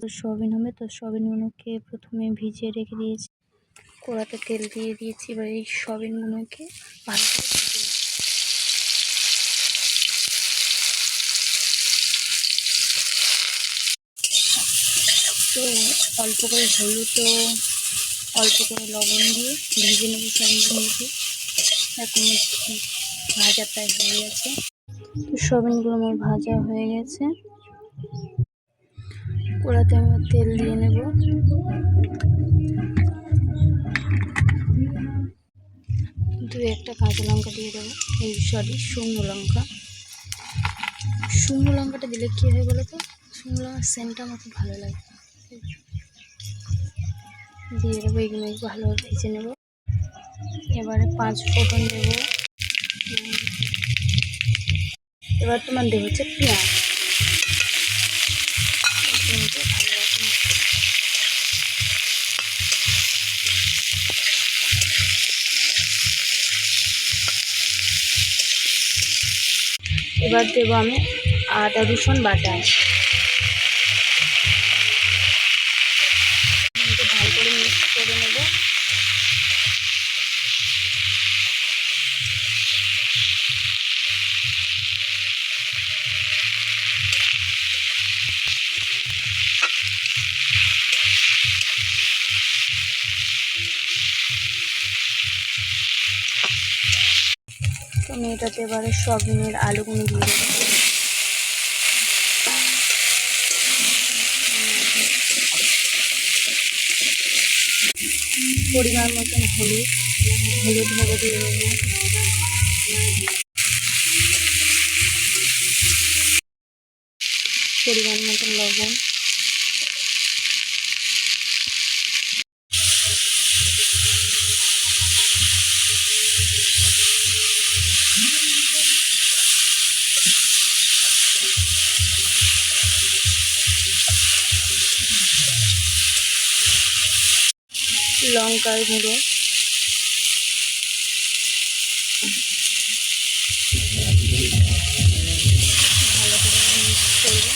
তো সয়াবিন হবে, তো সয়াবিনগুলোকে প্রথমে ভিজিয়ে রেখে দিয়েছি। কড়াতে তেল দিয়ে দিয়েছি, এবার এই সয়াবিনগুলোকে ভালো করে ভেজে নিই। তো অল্প করে হলুদ ও অল্প করে লবণ দিয়ে ভেজে নেবো সয়াবিনগুলোকে। এখন ভাজা প্রায় হয়ে গেছে। তো সয়াবিনগুলো আমার ভাজা হয়ে গেছে। কড়াতে আমি তেল দিয়ে নেব। একটা কাঁচা লঙ্কা দিয়ে দেবো, শুকনো লঙ্কা। শুকনো লঙ্কাটা দিলে কী হয় বলো তো, শুকনো লঙ্কার সেন্টটা আমার খুব ভালো লাগে। দিয়ে দেবো, এগুলো ভালোভাবে ভেজে নেব। এবারে 5 ফোড়ন দেবো। এবার তোমার দেবো হচ্ছে পেঁয়াজ। এবার দেবো আমি আদা রসুন বাটা। ভালো করে মিক্স করে নেব। তো আমি এটাতে এবারে সয়াবিনের আলুগুলো দিয়ে দেবো। পরিমাণ মতন হলুদ ভাবে দিয়ে দেবো। পরিমাণ মতন লবণ। লঙ্কার গুঁড়ো। ভালো করে মিক্স করবো।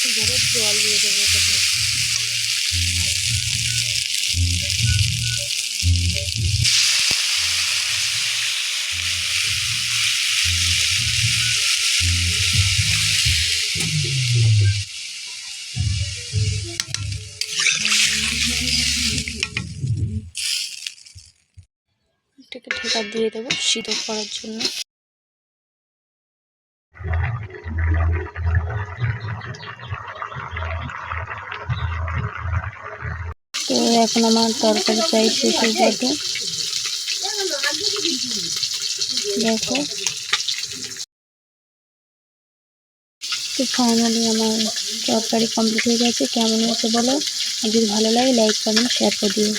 এবারে জল দিয়ে দেবো এটাতে। এটাকে ঢাকা দিয়ে দেবো সিদ্ধ করার জন্য। তো এখন আমার তরকারি প্রায় শেষ হয়ে যাবে। দেখো, তো ফাইনালি আমার তরকারি কমপ্লিট হয়ে গেছে। কেমন হয়েছে বলো, আর যদি ভালো লাগে লাইক কমেন্ট শেয়ার করে দিও।